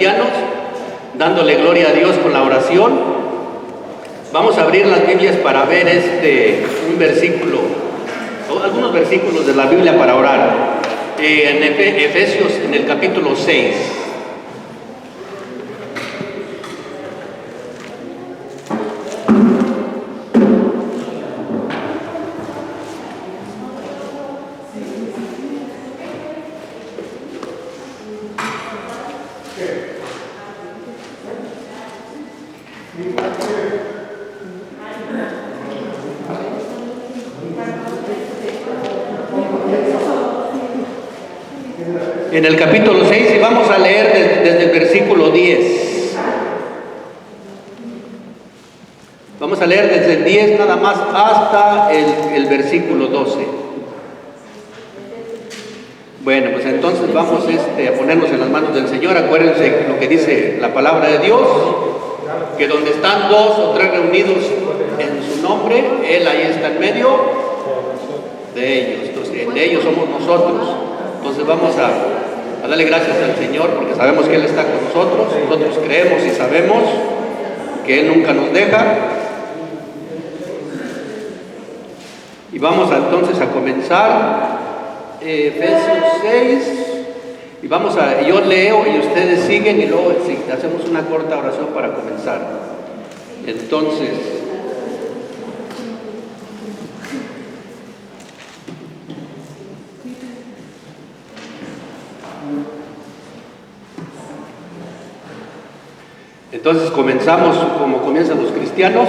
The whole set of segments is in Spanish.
Cristianos, dándole gloria a Dios con la oración. Vamos a abrir las Biblias para ver un versículo, o algunos versículos de la Biblia para orar. En Efesios, en el capítulo 6. En el capítulo 6 y vamos a leer desde el versículo 10. Vamos a leer desde el 10 nada más hasta el versículo 12. Bueno, pues entonces vamos a ponernos en las manos del Señor. Acuérdense lo que dice la palabra de Dios, que donde están dos o tres reunidos en su nombre, Él ahí está en medio de ellos. Entonces, de ellos somos nosotros. Entonces vamos a darle gracias al Señor porque sabemos que Él está con nosotros. Nosotros creemos y sabemos que Él nunca nos deja. Y vamos entonces a comenzar Efesios 6. Y yo leo y ustedes siguen y luego hacemos una corta oración para comenzar. Entonces, comenzamos como comienzan los cristianos,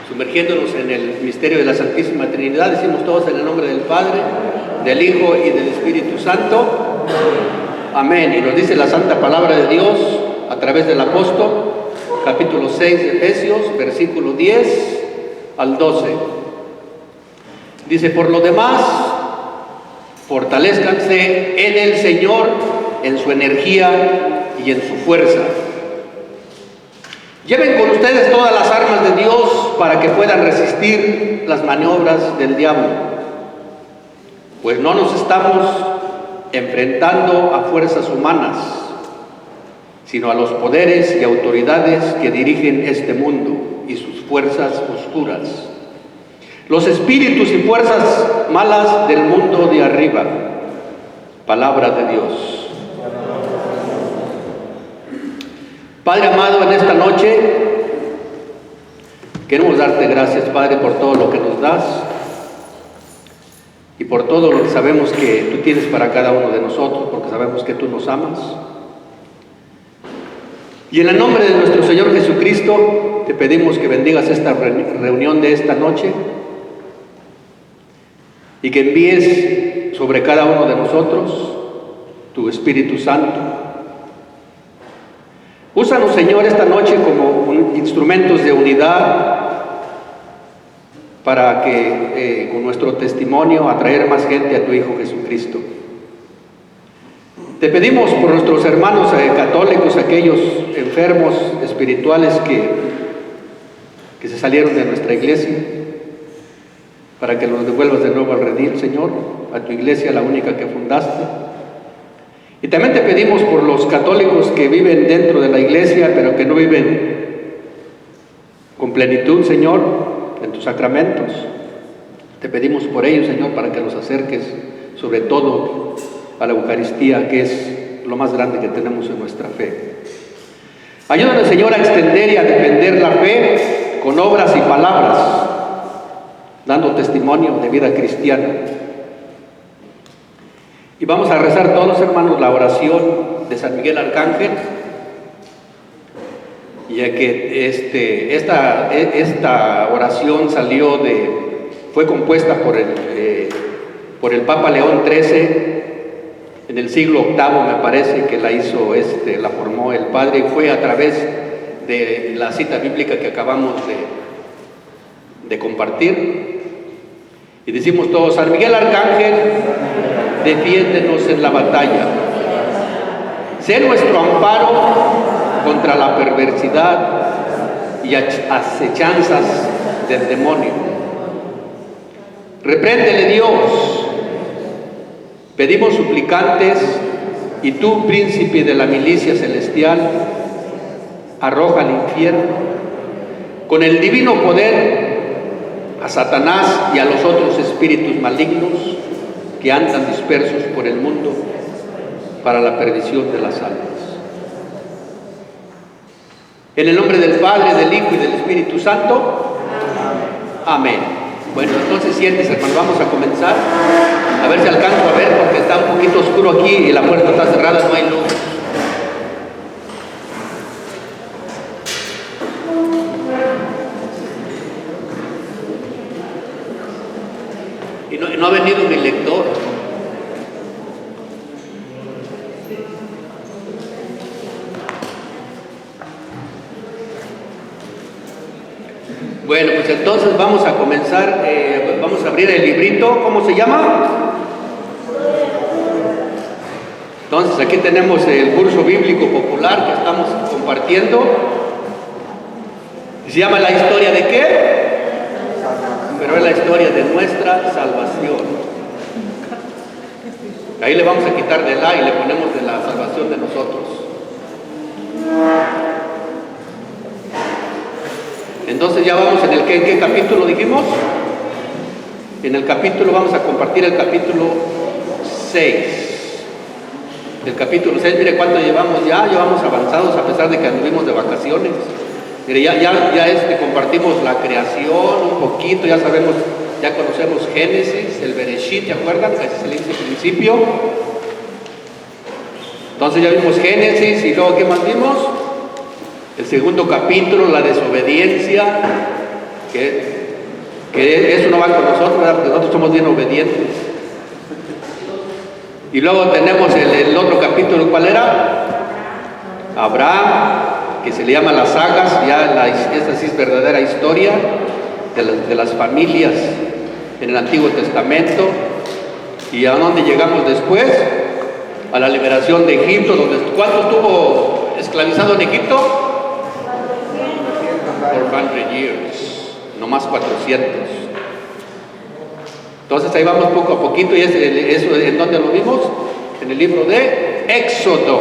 sumergiéndonos en el misterio de la Santísima Trinidad. Decimos todos en el nombre del Padre, del Hijo y del Espíritu Santo. Amén. Y nos dice la Santa Palabra de Dios a través del apóstol, capítulo 6 de Efesios, versículo 10 al 12. Dice: por lo demás, fortalezcanse en el Señor, en su energía y en su fuerza. Lleven con ustedes todas las armas de Dios para que puedan resistir las maniobras del diablo, pues no nos estamos enfrentando a fuerzas humanas, sino a los poderes y autoridades que dirigen este mundo y sus fuerzas oscuras, los espíritus y fuerzas malas del mundo de arriba. Palabra de Dios. Padre amado, en esta noche queremos darte gracias, Padre, por todo lo que nos das y por todo lo que sabemos que tú tienes para cada uno de nosotros, porque sabemos que tú nos amas. Y en el nombre de nuestro Señor Jesucristo te pedimos que bendigas esta reunión de esta noche y que envíes sobre cada uno de nosotros tu Espíritu Santo. Úsanos, Señor, esta noche como instrumentos de unidad para que con nuestro testimonio atraer más gente a tu Hijo Jesucristo. Te pedimos por nuestros hermanos católicos, aquellos enfermos espirituales que se salieron de nuestra iglesia, para que los devuelvas de nuevo al redil, Señor, a tu iglesia, la única que fundaste. Y también te pedimos por los católicos que viven dentro de la iglesia, pero que no viven con plenitud, Señor, en tus sacramentos. Te pedimos por ellos, Señor, para que los acerques, sobre todo, a la Eucaristía, que es lo más grande que tenemos en nuestra fe. Ayúdanos, Señor, a extender y a defender la fe con obras y palabras, dando testimonio de vida cristiana. Y vamos a rezar todos, hermanos, la oración de San Miguel Arcángel, ya que esta oración fue compuesta por el Papa León XIII en el siglo VIII, me parece que la formó el Padre, y fue a través de la cita bíblica que acabamos de compartir. Y decimos todos: San Miguel Arcángel, defiéndenos en la batalla. Sé nuestro amparo contra la perversidad y acechanzas del demonio. Repréndele, Dios. Pedimos suplicantes Y tú, príncipe de la milicia celestial, arroja al infierno, con el divino poder, a Satanás y a los otros espíritus malignos que andan dispersos por el mundo para la perdición de las almas. En el nombre del Padre, del Hijo y del Espíritu Santo. Amén. Bueno, entonces siéntese, hermano, vamos a comenzar. A ver si alcanzo a ver, porque está un poquito oscuro aquí y la puerta está cerrada, no hay luz. Y no ha venido mi lector. Bueno, pues entonces vamos a comenzar, vamos a abrir el librito. ¿Cómo se llama? Entonces aquí tenemos el curso bíblico popular que estamos compartiendo. ¿Se llama la historia de qué? Pero es la historia de nuestra salvación. Ahí le vamos a quitar de la y le ponemos de la salvación de nosotros. Entonces ya vamos en el ¿en qué capítulo dijimos? En el capítulo, vamos a compartir el capítulo 6. El capítulo 6, mire cuánto llevamos ya avanzados a pesar de que anduvimos de vacaciones. Mire, ya compartimos la creación un poquito, ya sabemos, ya conocemos Génesis, el Bereshit, ¿te acuerdan? Ese se le dice principio. Entonces ya vimos Génesis y luego ¿qué más vimos? El segundo capítulo, la desobediencia, que eso no va con nosotros, ¿verdad? Porque nosotros somos bien obedientes. Y luego tenemos el otro capítulo, ¿cuál era? Abraham, que se le llama las sagas, esta sí es verdadera historia de las familias en el Antiguo Testamento. ¿Y a dónde llegamos después? A la liberación de Egipto, ¿cuánto estuvo esclavizado en Egipto? 400 years, no más 400. Entonces ahí vamos poco a poquito, y eso ¿en dónde lo vimos? En el libro de Éxodo.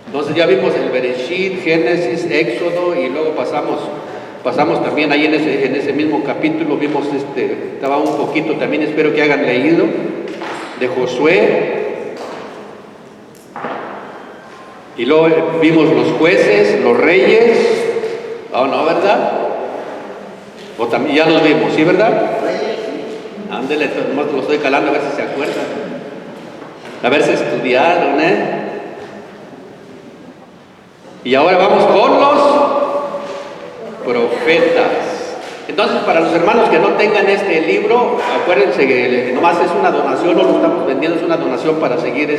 Entonces ya vimos el Bereshit, Génesis, Éxodo, y luego pasamos también ahí en ese mismo capítulo, vimos estaba un poquito también, espero que hayan leído, de Josué. Y luego vimos los jueces, los reyes. ¿Oh, no, verdad? O también ya los vimos, ¿sí, verdad? Ándele, nomás lo estoy calando a ver si se acuerdan. A ver si estudiaron, Y ahora vamos con los profetas. Entonces, para los hermanos que no tengan este libro, acuérdense que nomás es una donación, no lo estamos vendiendo, es una donación para seguir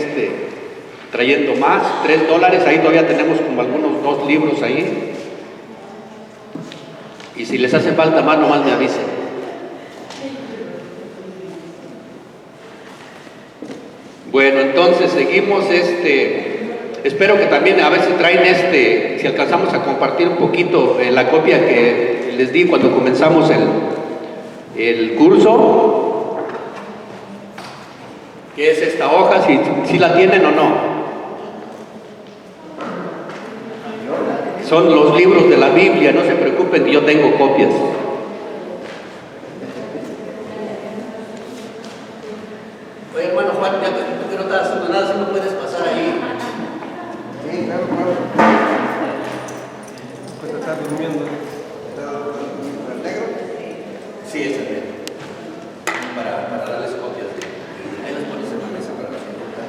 trayendo más, $3, ahí todavía tenemos como algunos 2 libros ahí. Y si les hace falta más, nomás me avisen. Bueno, entonces seguimos espero que también a ver si traen si alcanzamos a compartir un poquito la copia que les di cuando comenzamos el curso, que es esta hoja, si la tienen o no. Son los libros de la Biblia, no se preocupen que yo tengo copias. Oye, hermano Juan, ya que tú no estás haciendo nada, si no puedes pasar ahí. Sí, claro. Pues está durmiendo. ¿El negro? Sí, es el negro. Para darles copias. Ahí las pones en la mesa para la pregunta.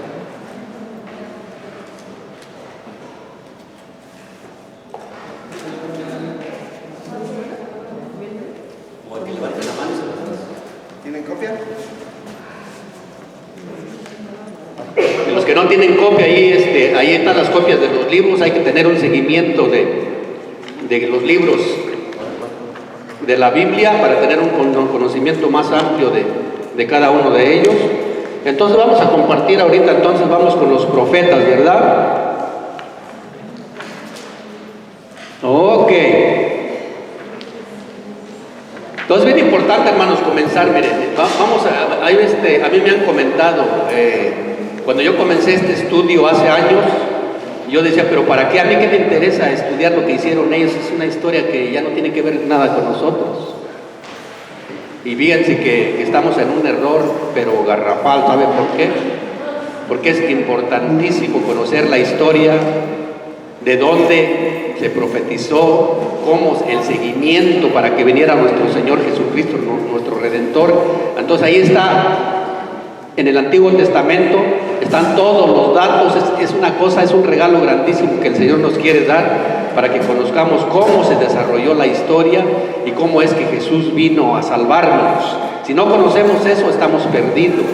O aquí levanten la mano y se las das. ¿Tienen copia? De los que no tienen copia, ahí están las copias de los libros. Hay que tener un seguimiento de los libros de la Biblia para tener un conocimiento más amplio de cada uno de ellos. Entonces vamos a compartir ahorita, entonces vamos con los profetas, ¿verdad? Ok. Entonces bien importante, hermanos, comenzar. Miren, vamos a mí me han comentado Cuando yo comencé este estudio hace años, yo decía, pero ¿para qué? A mí qué me interesa estudiar lo que hicieron ellos, es una historia que ya no tiene que ver nada con nosotros. Y fíjense que estamos en un error, pero garrafal, ¿sabe por qué? Porque es importantísimo conocer la historia, de dónde se profetizó, cómo el seguimiento para que viniera nuestro Señor Jesucristo, nuestro Redentor. Entonces ahí está, en el Antiguo Testamento, están todos los datos, es una cosa, es un regalo grandísimo que el Señor nos quiere dar para que conozcamos cómo se desarrolló la historia y cómo es que Jesús vino a salvarnos. Si no conocemos eso, estamos perdidos.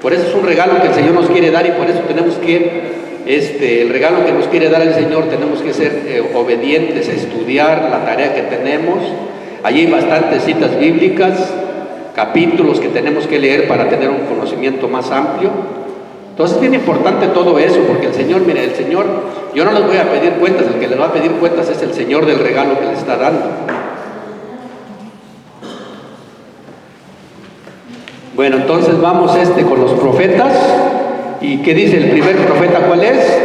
Por eso es un regalo que el Señor nos quiere dar y por eso tenemos que, el regalo que nos quiere dar el Señor, tenemos que ser obedientes a estudiar la tarea que tenemos. Allí hay bastantes citas bíblicas, capítulos que tenemos que leer para tener un conocimiento más amplio. Entonces es bien importante todo eso, porque el Señor, mire, el Señor, yo no les voy a pedir cuentas, el que les va a pedir cuentas es el Señor del regalo que les está dando. Bueno, entonces vamos con los profetas. ¿Y qué dice el primer profeta? ¿Cuál es?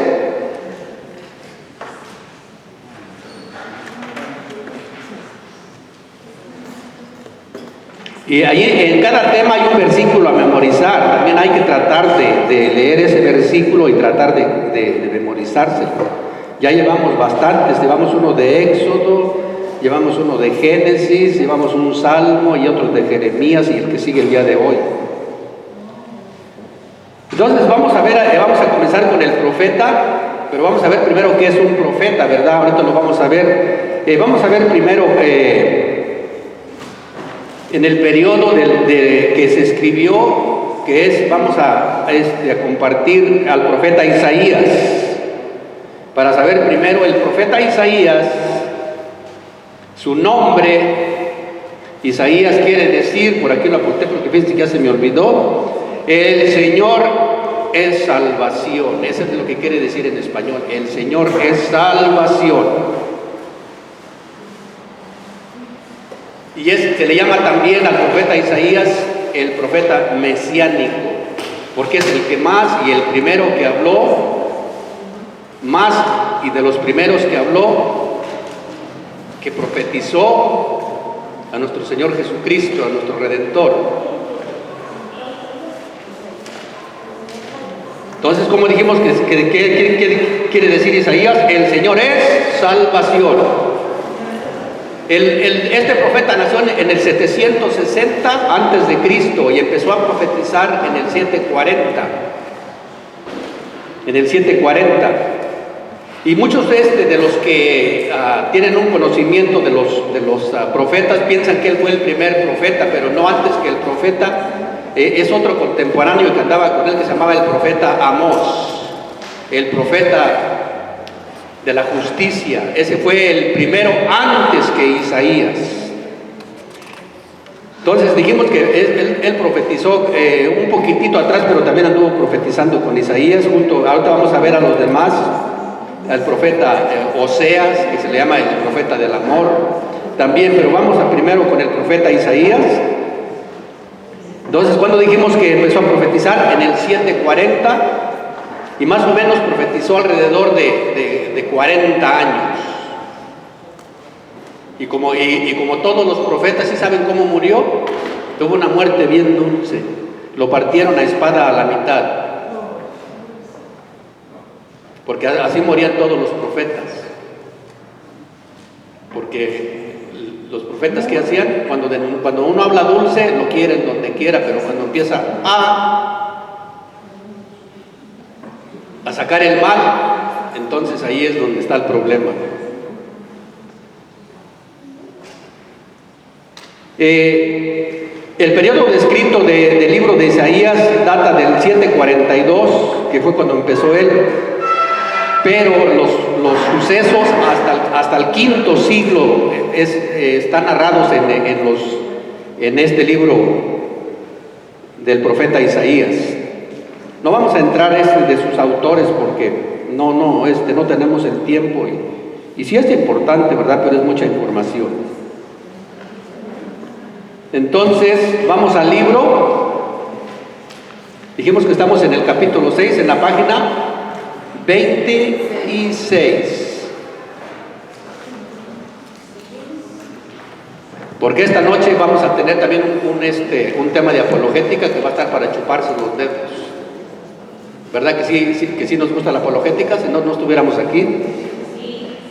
Y allí en cada tema hay un versículo a memorizar. También hay que tratar de leer ese versículo y tratar de memorizárselo. Ya llevamos bastantes, llevamos uno de Éxodo, llevamos uno de Génesis, llevamos un Salmo y otro de Jeremías y el que sigue el día de hoy. Entonces vamos a comenzar con el profeta, pero vamos a ver primero qué es un profeta, ¿verdad? Ahorita lo vamos a ver. Vamos a ver primero en el periodo que se escribió, que es, vamos a compartir al profeta Isaías. Para saber primero el profeta Isaías, su nombre, Isaías quiere decir, por aquí lo apunté porque fíjense que ya se me olvidó, el Señor es salvación. Eso es lo que quiere decir en español, el Señor es salvación. Y se le llama también al profeta Isaías el profeta mesiánico, porque es el que más y el primero que habló, más y de los primeros que habló, que profetizó a nuestro Señor Jesucristo, a nuestro Redentor. Entonces, como dijimos, ¿qué quiere decir Isaías? El Señor es salvación. Este profeta nació en el 760 antes de Cristo y empezó a profetizar en el 740. En el 740. Y muchos de los que tienen un conocimiento de los profetas piensan que él fue el primer profeta, pero no, antes que el profeta es otro contemporáneo que andaba con él que se llamaba el profeta Amós, el profeta de la justicia. Ese fue el primero antes que Isaías. Entonces dijimos que él profetizó un poquitito atrás, pero también anduvo profetizando con Isaías ahorita vamos a ver a los demás, al profeta Oseas, que se le llama el profeta del amor también, pero vamos primero con el profeta Isaías. Entonces, cuando dijimos que empezó a profetizar? En el 740, y más o menos profetizó alrededor de 40 años. Y como todos los profetas, ¿sí saben cómo murió? Tuvo una muerte bien dulce. Lo partieron a espada a la mitad. Porque así morían todos los profetas. Porque los profetas, ¿qué hacían? Cuando uno habla dulce, lo quieren donde quiera, pero cuando empieza a sacar el mal, entonces ahí es donde está el problema. El periodo descrito del libro de Isaías data del 742, que fue cuando empezó él, pero los sucesos hasta el quinto siglo están narrados en este libro del profeta Isaías. No vamos a entrar de sus autores porque no tenemos el tiempo y sí es importante, ¿verdad? Pero es mucha información. Entonces vamos al libro Dijimos que estamos en el capítulo 6, en la página 26. Porque esta noche vamos a tener también un tema de apologética que va a estar para chuparse los dedos. ¿Verdad que sí nos gusta la apologética? Si no, no estuviéramos aquí.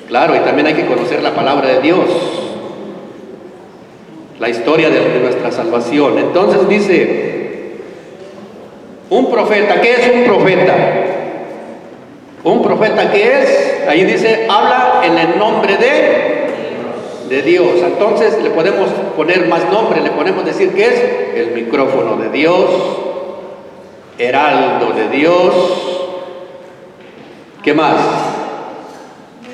Claro, y también hay que conocer la palabra de Dios, la historia de nuestra salvación. Entonces dice, un profeta, ¿qué es un profeta? Un profeta, ¿qué es? Ahí dice, habla en el nombre de Dios. Entonces le podemos poner más nombre, le podemos decir que es el micrófono de Dios, heraldo de Dios. ¿Qué más?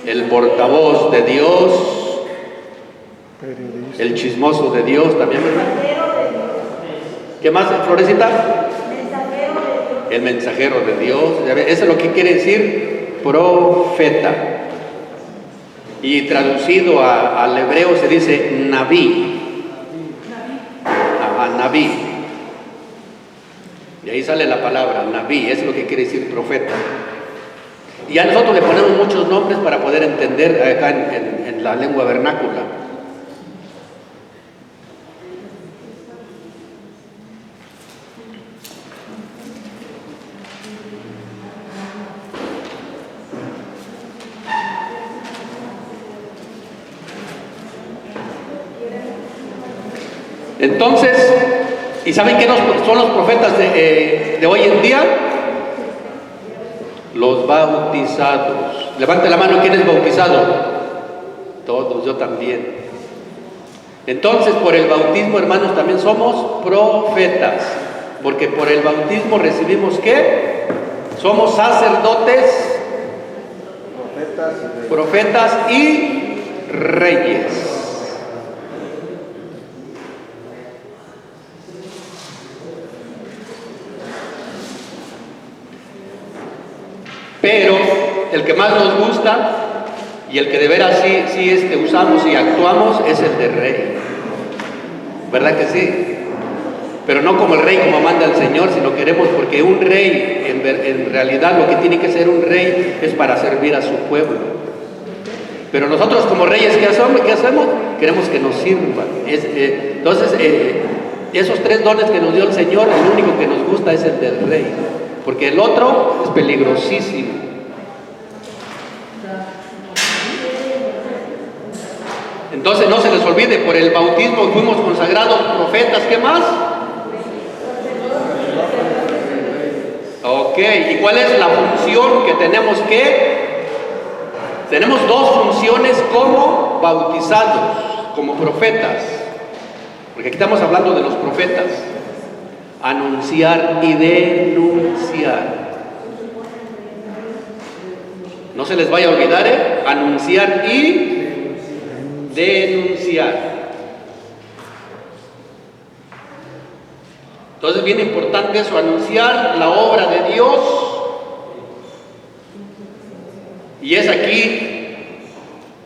El portavoz de Dios, el chismoso de Dios también, ¿verdad? ¿Qué más, Florecita? El mensajero de Dios. Eso es lo que quiere decir profeta. Y traducido al hebreo se dice Naví. Naví. Y ahí sale la palabra Naví, eso es lo que quiere decir profeta. Y a nosotros le ponemos muchos nombres para poder entender acá en la lengua vernácula. Entonces, ¿y saben qué son los profetas de hoy en día? Los bautizados. Levante la mano, ¿quién es bautizado? Todos, yo también. Entonces, por el bautismo, hermanos, también somos profetas, porque por el bautismo recibimos ¿qué? Somos sacerdotes, profetas y reyes. Pero el que más nos gusta y el que de veras sí usamos y actuamos es el de rey. ¿Verdad que sí? Pero no como el rey como manda el Señor, sino queremos, porque un rey, en realidad lo que tiene que ser un rey es para servir a su pueblo. Pero nosotros como reyes, ¿qué hacemos? Queremos que nos sirvan. Entonces, esos tres dones que nos dio el Señor, el único que nos gusta es el del rey. Porque el otro es peligrosísimo. Entonces no se les olvide, por el bautismo fuimos consagrados profetas, ¿qué más? Ok, ¿y cuál es la función que tenemos Tenemos dos funciones como bautizados, como profetas. Porque aquí estamos hablando de los profetas. Anunciar y denunciar. No se les vaya a olvidar, anunciar y denunciar. Entonces, bien importante eso, anunciar la obra de Dios. Y es aquí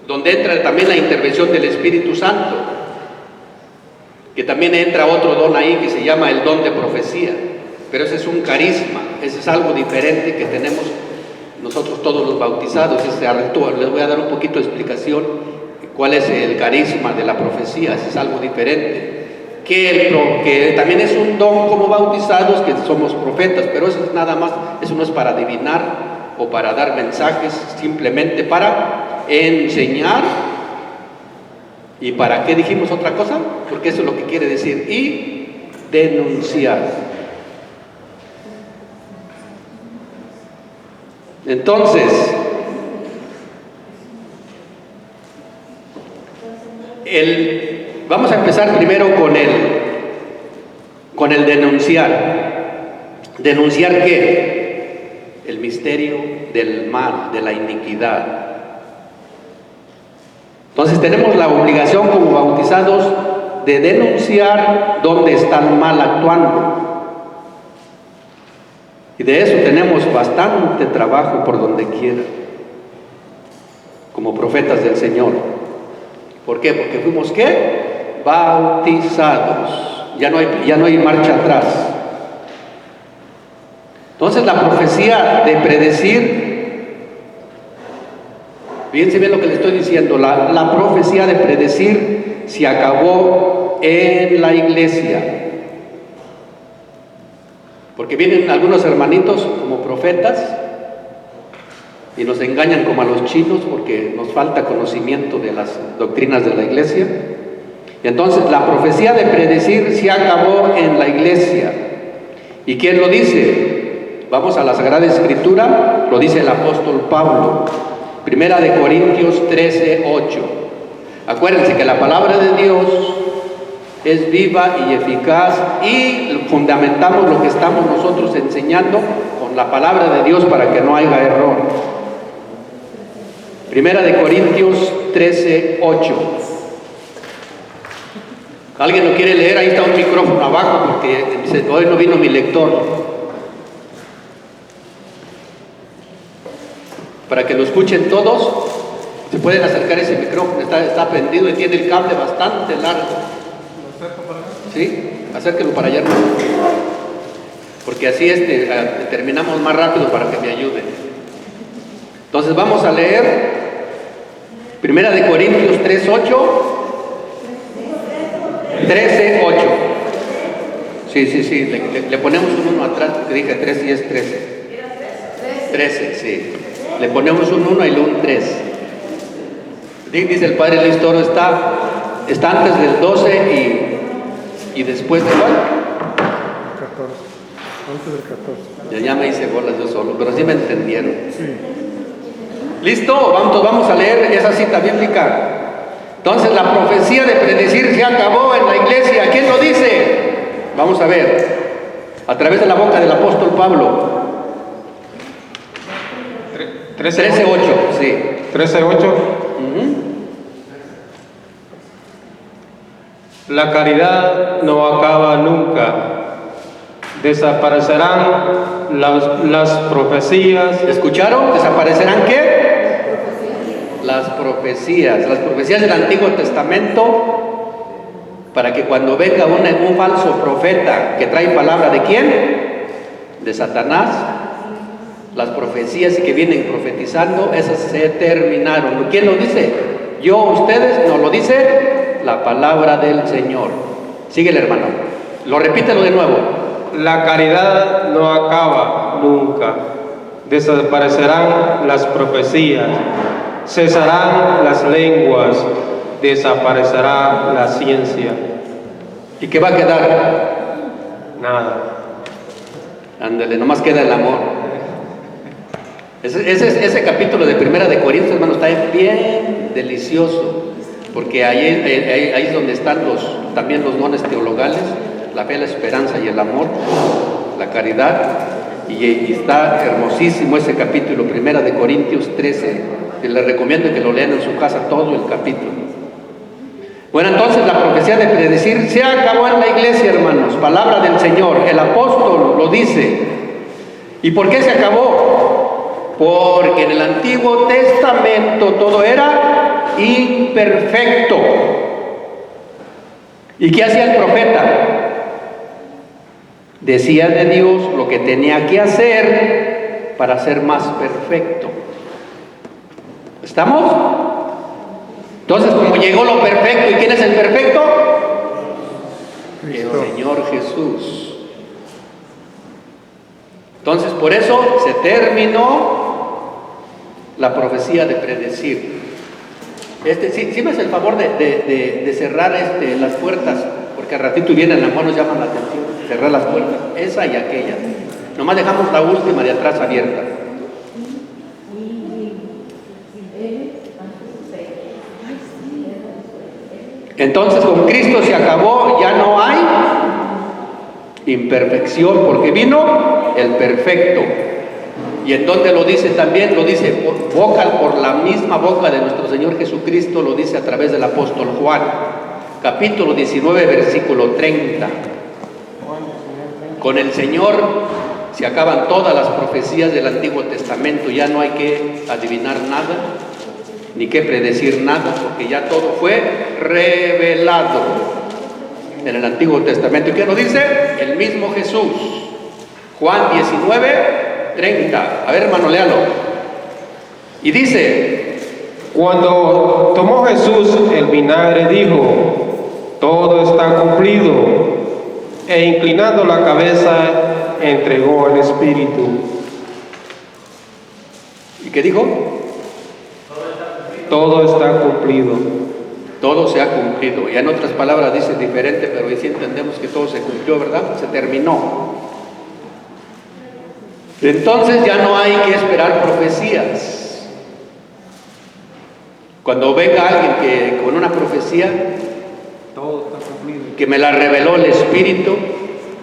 donde entra también la intervención del Espíritu Santo, que también entra otro don ahí que se llama el don de profecía, pero ese es un carisma, ese es algo diferente que tenemos nosotros todos los bautizados. Les voy a dar un poquito de explicación cuál es el carisma de la profecía, ese es algo diferente, que también es un don como bautizados, que somos profetas, pero eso es nada más, eso no es para adivinar o para dar mensajes, simplemente para enseñar. ¿Y para qué dijimos otra cosa? Porque eso es lo que quiere decir. Y denunciar. Entonces, vamos a empezar primero con el denunciar. ¿Denunciar qué? El misterio del mal, de la iniquidad. Entonces tenemos la obligación como bautizados de denunciar dónde están mal actuando. Y de eso tenemos bastante trabajo por donde quiera, como profetas del Señor. ¿Por qué? Porque fuimos ¿qué? Bautizados. Ya no hay marcha atrás. Entonces la profecía de predecir, fíjense bien lo que le estoy diciendo, la profecía de predecir se acabó en la iglesia. Porque vienen algunos hermanitos como profetas y nos engañan como a los chinos porque nos falta conocimiento de las doctrinas de la iglesia. Y entonces la profecía de predecir se acabó en la iglesia. ¿Y quién lo dice? Vamos a la Sagrada Escritura, lo dice el apóstol Pablo, Primera de Corintios 13:8. Acuérdense que la palabra de Dios es viva y eficaz y fundamentamos lo que estamos nosotros enseñando con la palabra de Dios para que no haya error. Primera de Corintios 13:8. ¿Alguien lo quiere leer? Ahí está un micrófono abajo porque hoy no vino mi lector. Para que lo escuchen todos, se pueden acercar ese micrófono, está prendido y tiene el cable bastante largo. ¿Sí? Acérquelo para allá, hermano. Porque así terminamos más rápido para que me ayuden. Entonces vamos a leer Primera de Corintios 13:8. Sí, le ponemos un 1 atrás porque dije 13 y es 13. 13, sí. Le ponemos un 1 y luego un 3. Dice el padre Luis Toro, está antes del 12 y después de cuál? 14. Antes del 14. Ya me hice bolas yo solo, pero sí me entendieron. Sí. ¿Listo? Vamos a leer esa cita bíblica. Entonces la profecía de predecir se acabó en la iglesia. ¿Quién lo dice? Vamos a ver. A través de la boca del apóstol Pablo. 13:8, sí. 13:8. La caridad no acaba nunca. Desaparecerán las profecías. ¿Escucharon? ¿Desaparecerán qué? Las profecías del Antiguo Testamento, para que cuando venga un falso profeta que trae palabra de quién, de Satanás, las profecías que vienen profetizando, esas se terminaron. ¿Quién lo dice? Yo, ustedes, no lo dice la palabra del Señor. Síguele, hermano. Lo repítelo de nuevo. La caridad no acaba nunca. Desaparecerán las profecías. Cesarán las lenguas, desaparecerá la ciencia. ¿Y qué va a quedar? Nada. Ándale, nomás queda el amor. Ese capítulo de Primera de Corintios, hermano, está bien delicioso, porque ahí es donde están también los dones teologales, la fe, la esperanza y el amor, la caridad, y está hermosísimo ese capítulo, Primera de Corintios 13. Y les recomiendo que lo lean en su casa todo el capítulo. Bueno, entonces la profecía de predecir se acabó en la iglesia, hermanos. Palabra del Señor. El apóstol lo dice. ¿Y por qué se acabó? Porque en el Antiguo Testamento todo era imperfecto. ¿Y qué hacía el profeta? Decía de Dios lo que tenía que hacer para ser más perfecto. ¿Estamos? Entonces, como llegó lo perfecto, ¿y quién es el perfecto? Cristo. El Señor Jesús. Entonces, por eso se terminó la profecía de predecir. Sí me hace el favor de cerrar las puertas, porque al ratito vienen las manos, llaman la atención. Cerrar las puertas, esa y aquella. Nomás dejamos la última de atrás abierta. Entonces con Cristo se acabó, ya no hay imperfección, porque vino el perfecto. Y en donde lo dice también, lo dice por la misma boca de nuestro Señor Jesucristo, lo dice a través del apóstol Juan, capítulo 19, versículo 30. Con el Señor se acaban todas las profecías del Antiguo Testamento, ya no hay que adivinar nada, ni que predecir nada, porque ya todo fue revelado en el Antiguo Testamento. ¿Y qué nos dice? El mismo Jesús. Juan 19:30. A ver, hermano, léalo. Y dice: Cuando tomó Jesús el vinagre, dijo: todo está cumplido. E inclinando la cabeza, entregó el Espíritu. ¿Y qué dijo? Todo está cumplido. Todo se ha cumplido. Y en otras palabras dice diferente, pero ahí sí entendemos que todo se cumplió, ¿verdad? Se terminó. Entonces ya no hay que esperar profecías. Cuando venga alguien que con una profecía, Todo está cumplido. que me la reveló el Espíritu,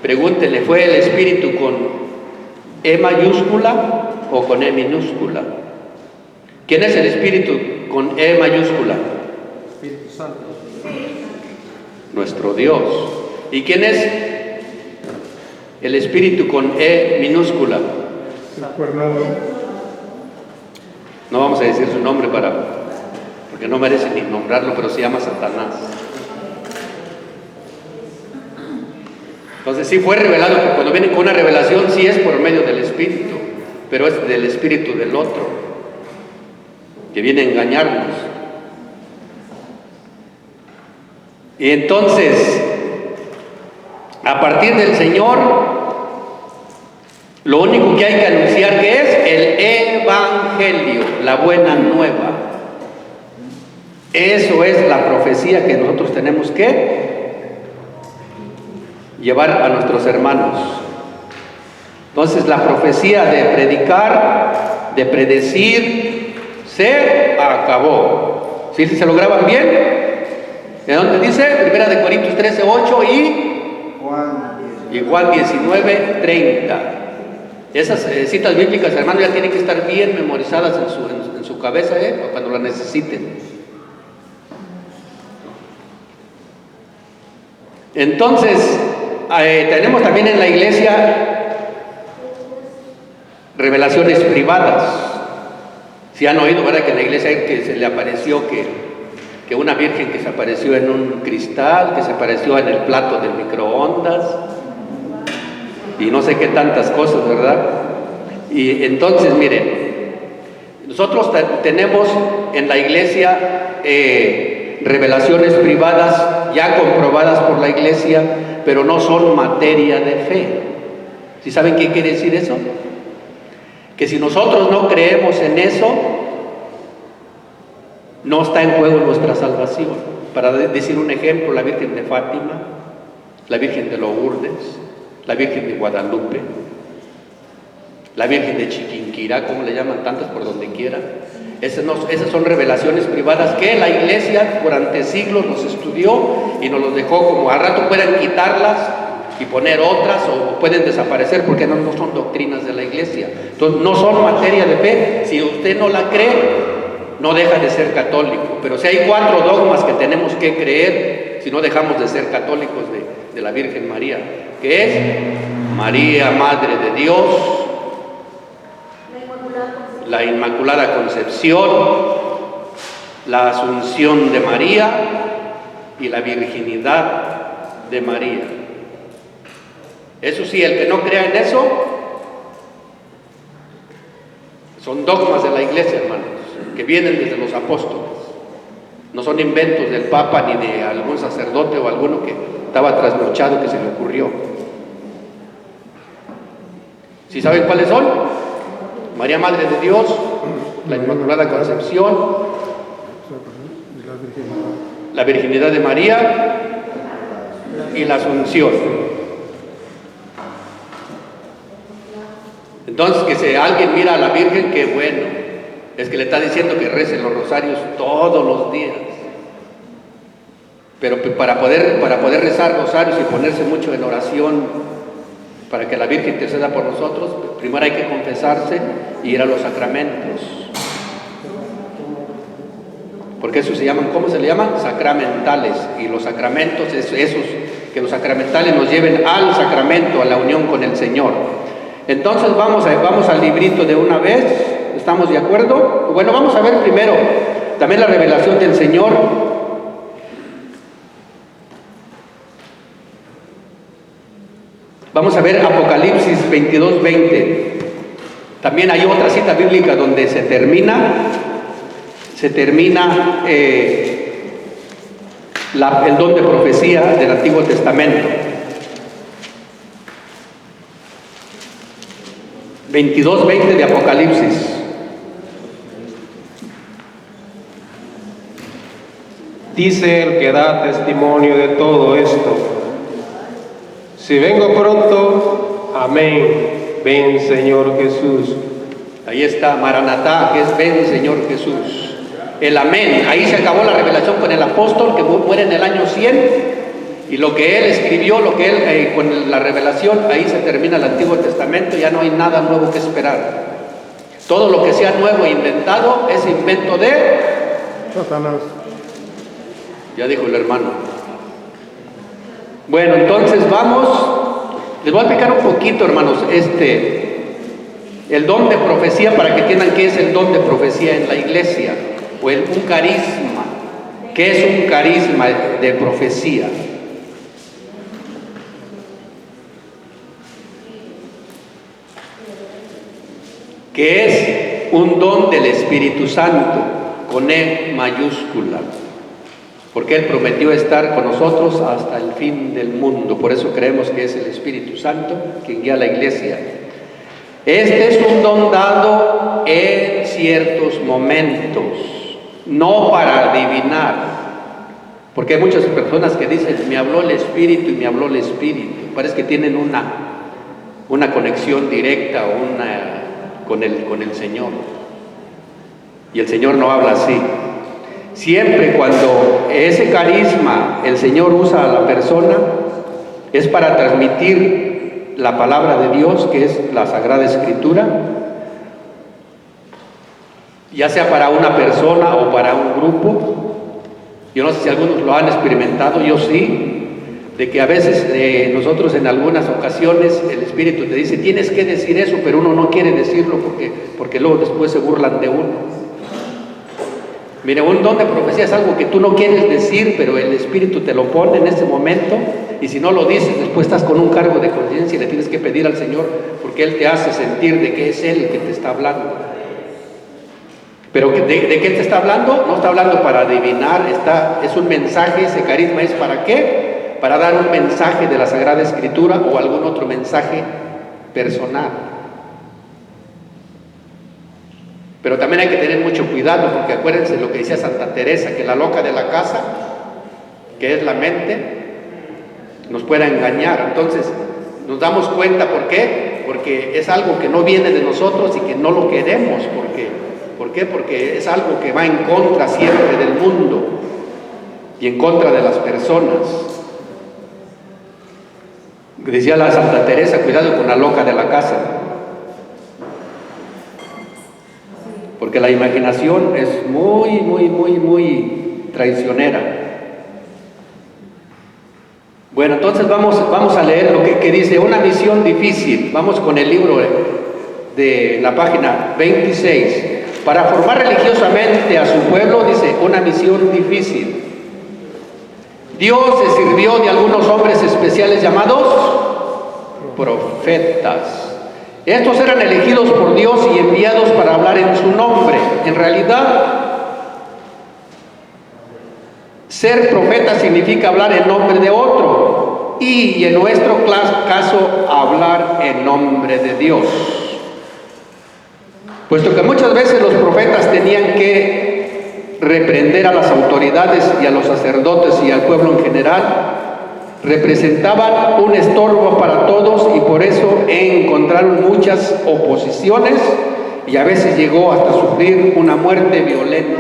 pregúntele, ¿fue el Espíritu con E mayúscula o con E minúscula? ¿Quién es el Espíritu con E mayúscula? Espíritu Santo. Nuestro Dios. ¿Y quién es el Espíritu con E minúscula? El cuernudo. No vamos a decir su nombre porque no merece ni nombrarlo, pero se llama Satanás. Entonces sí fue revelado, porque cuando viene con una revelación sí es por medio del Espíritu, pero es del Espíritu del otro, que viene a engañarnos. Y entonces, a partir del Señor, lo único que hay que anunciar que es el Evangelio, la buena nueva. Eso es la profecía que nosotros tenemos que llevar a nuestros hermanos. Entonces la profecía de predicar, de predecir, se acabó. ¿Sí se lo graban bien? ¿De dónde dice? Primera de Corintios 13:8 y Juan 19:30. Esas citas bíblicas, hermanos, ya tienen que estar bien memorizadas en su cabeza, cuando las necesiten. Entonces, tenemos también en la iglesia revelaciones privadas. Si han oído, ¿verdad?, que en la iglesia que se le apareció que una virgen que se apareció en un cristal, que se apareció en el plato del microondas, y no sé qué tantas cosas, ¿verdad? Y entonces, miren, nosotros tenemos en la iglesia revelaciones privadas ya comprobadas por la iglesia, pero no son materia de fe. ¿Sí saben qué quiere decir eso? Que si nosotros no creemos en eso, no está en juego nuestra salvación. Para decir un ejemplo, la Virgen de Fátima, la Virgen de Lourdes, la Virgen de Guadalupe, la Virgen de Chiquinquirá, como le llaman tantas por donde quiera. Esas son revelaciones privadas que la iglesia durante siglos nos estudió y nos los dejó, como al rato puedan quitarlas y poner otras, o pueden desaparecer porque no son doctrinas de la iglesia. Entonces no son materia de fe. Si usted no la cree, no deja de ser católico. Pero si hay 4 dogmas que tenemos que creer, si no dejamos de ser católicos de la Virgen María, que es María, Madre de Dios, la Inmaculada Concepción, la Asunción de María y la Virginidad de María. Eso sí, el que no crea en eso, son dogmas de la iglesia, hermanos, que vienen desde los apóstoles. No son inventos del Papa ni de algún sacerdote o alguno que estaba trasnochado que se le ocurrió. ¿Sí saben cuáles son? María, Madre de Dios, la Inmaculada Concepción, la Virginidad de María y la Asunción. Entonces, que si alguien mira a la Virgen, qué bueno, es que le está diciendo que rece los rosarios todos los días. Pero para poder rezar rosarios y ponerse mucho en oración, para que la Virgen interceda por nosotros, primero hay que confesarse y ir a los sacramentos. Porque esos se llaman, ¿cómo se le llaman? Sacramentales. Y los sacramentos, esos que los sacramentales nos lleven al sacramento, a la unión con el Señor. Entonces vamos al librito de una vez. ¿Estamos de acuerdo? Bueno, vamos a ver primero también la revelación del Señor. Vamos a ver Apocalipsis 22:20. También hay otra cita bíblica donde se termina el don de profecía del Antiguo Testamento. 22:20 de Apocalipsis. Dice el que da testimonio de todo esto: si vengo pronto, amén. Ven, Señor Jesús. Ahí está Maranatá, que es ven, Señor Jesús. El amén. Ahí se acabó la revelación con el apóstol que muere en el año 100. Y lo que él escribió, con la revelación, ahí se termina el Antiguo Testamento. Ya no hay nada nuevo que esperar. Todo lo que sea nuevo e inventado es invento de Satanás. Ya dijo el hermano. Bueno, entonces vamos. Les voy a explicar un poquito, hermanos, el don de profecía, para que entiendan qué es el don de profecía en la iglesia, o un carisma. ¿Qué es un carisma de profecía? Que es un don del Espíritu Santo, con E mayúscula. Porque Él prometió estar con nosotros hasta el fin del mundo. Por eso creemos que es el Espíritu Santo quien guía a la iglesia. Este es un don dado en ciertos momentos, no para adivinar. Porque hay muchas personas que dicen, me habló el Espíritu y me habló el Espíritu. Parece que tienen una conexión directa con el Señor. Y el Señor no habla así. Siempre cuando ese carisma el Señor usa a la persona, es para transmitir la palabra de Dios, que es la Sagrada Escritura, ya sea para una persona o para un grupo. Yo no sé si algunos lo han experimentado, yo sí, de que a veces nosotros en algunas ocasiones el Espíritu te dice, tienes que decir eso, pero uno no quiere decirlo porque luego después se burlan de uno. Mire, un don de profecía es algo que tú no quieres decir, pero el Espíritu te lo pone en ese momento, y si no lo dices, después estás con un cargo de conciencia y le tienes que pedir al Señor, porque Él te hace sentir de que es Él el que te está hablando. Pero ¿de qué te está hablando? No está hablando para adivinar, es un mensaje. Ese carisma es ¿para qué? Para dar un mensaje de la Sagrada Escritura o algún otro mensaje personal. Pero también hay que tener mucho cuidado, porque acuérdense lo que decía Santa Teresa, que la loca de la casa, que es la mente, nos pueda engañar. Entonces nos damos cuenta, ¿por qué? Porque es algo que no viene de nosotros y que no lo queremos. ¿Por qué? Porque es algo que va en contra siempre del mundo y en contra de las personas. Decía la Santa Teresa, cuidado con la loca de la casa, porque la imaginación es muy traicionera. Bueno, entonces vamos a leer lo que dice una misión difícil. Vamos con el libro de la página 26. Para formar religiosamente a su pueblo, dice, una misión difícil. Dios se sirvió de algunos hombres especiales llamados profetas. Estos eran elegidos por Dios y enviados para hablar en su nombre. En realidad, ser profeta significa hablar en nombre de otro, y en nuestro caso, hablar en nombre de Dios. Puesto que muchas veces los profetas tenían que reprender a las autoridades y a los sacerdotes y al pueblo en general, representaban un estorbo para todos, y por eso encontraron muchas oposiciones y a veces llegó hasta sufrir una muerte violenta.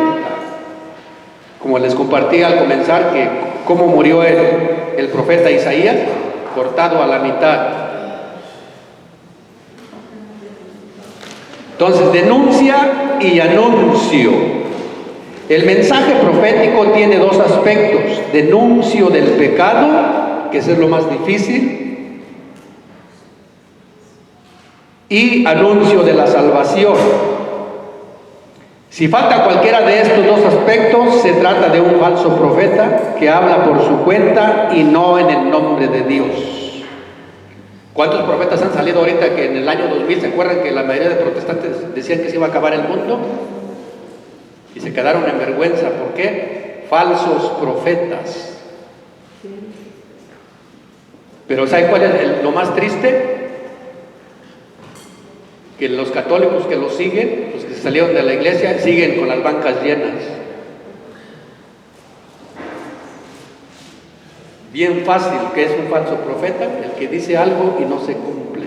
Como les compartí al comenzar, que cómo murió el profeta Isaías, cortado a la mitad. Entonces, denuncia y anuncio. El mensaje profético tiene dos aspectos: denuncio del pecado, que es lo más difícil, y anuncio de la salvación. Si falta cualquiera de estos dos aspectos, se trata de un falso profeta que habla por su cuenta y no en el nombre de Dios. ¿Cuántos profetas han salido ahorita que en el año 2000, se acuerdan que la mayoría de protestantes decían que se iba a acabar el mundo? Y se quedaron en vergüenza. ¿Por qué? Falsos profetas. Pero ¿sabe cuál es lo más triste? Que los católicos que los siguen, los que se salieron de la iglesia, siguen con las bancas llenas. Bien fácil que es un falso profeta, el que dice algo y no se cumple.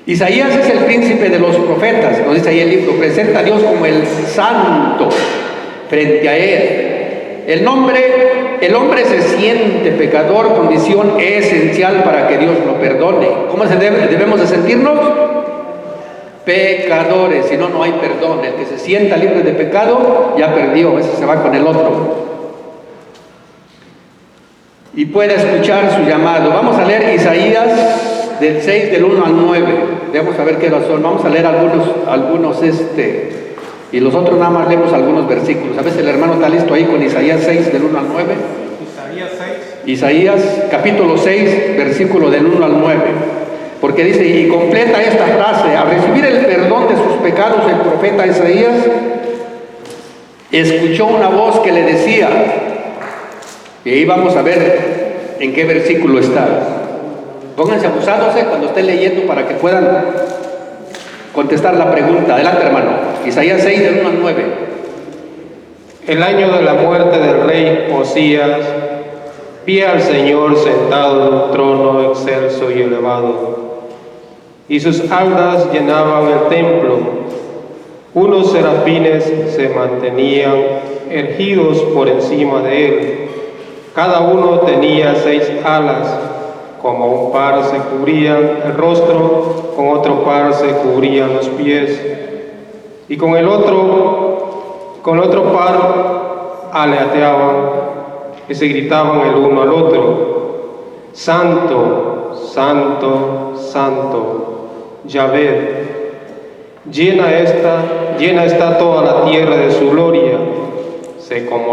Isaías es el príncipe de los profetas, nos dice ahí el libro, presenta a Dios como el santo frente a él. El hombre se siente pecador, condición esencial para que Dios lo perdone. ¿Cómo debemos de sentirnos? Pecadores, si no, no hay perdón. El que se sienta libre de pecado ya perdió, ese se va con el otro. Y puede escuchar su llamado. Vamos a leer Isaías del 6, del 1 al 9. Vamos a ver qué razón. Vamos a leer algunos y los otros nada más leemos algunos versículos. A veces el hermano está listo ahí con Isaías 6, del 1 al 9. Isaías 6. Isaías capítulo 6, versículo del 1 al 9. Porque dice, y completa esta frase: al recibir el perdón de sus pecados, el profeta Isaías escuchó una voz que le decía, y ahí vamos a ver en qué versículo está. Pónganse abusándose cuando estén leyendo para que puedan contestar la pregunta. Adelante, hermano. Isaías 6, del 1 al 9. El año de la muerte del rey Osías, vi al Señor sentado en un trono excelso y elevado, y sus alas llenaban el templo. Unos serafines se mantenían erguidos por encima de él. Cada uno tenía 6 alas, como un par se cubrían el rostro, con otro par se cubrían los pies, y con el otro par aleteaban y se gritaban el uno al otro: Santo, Santo, Santo, Yahvé, llena está toda la tierra de su gloria. Se conmovió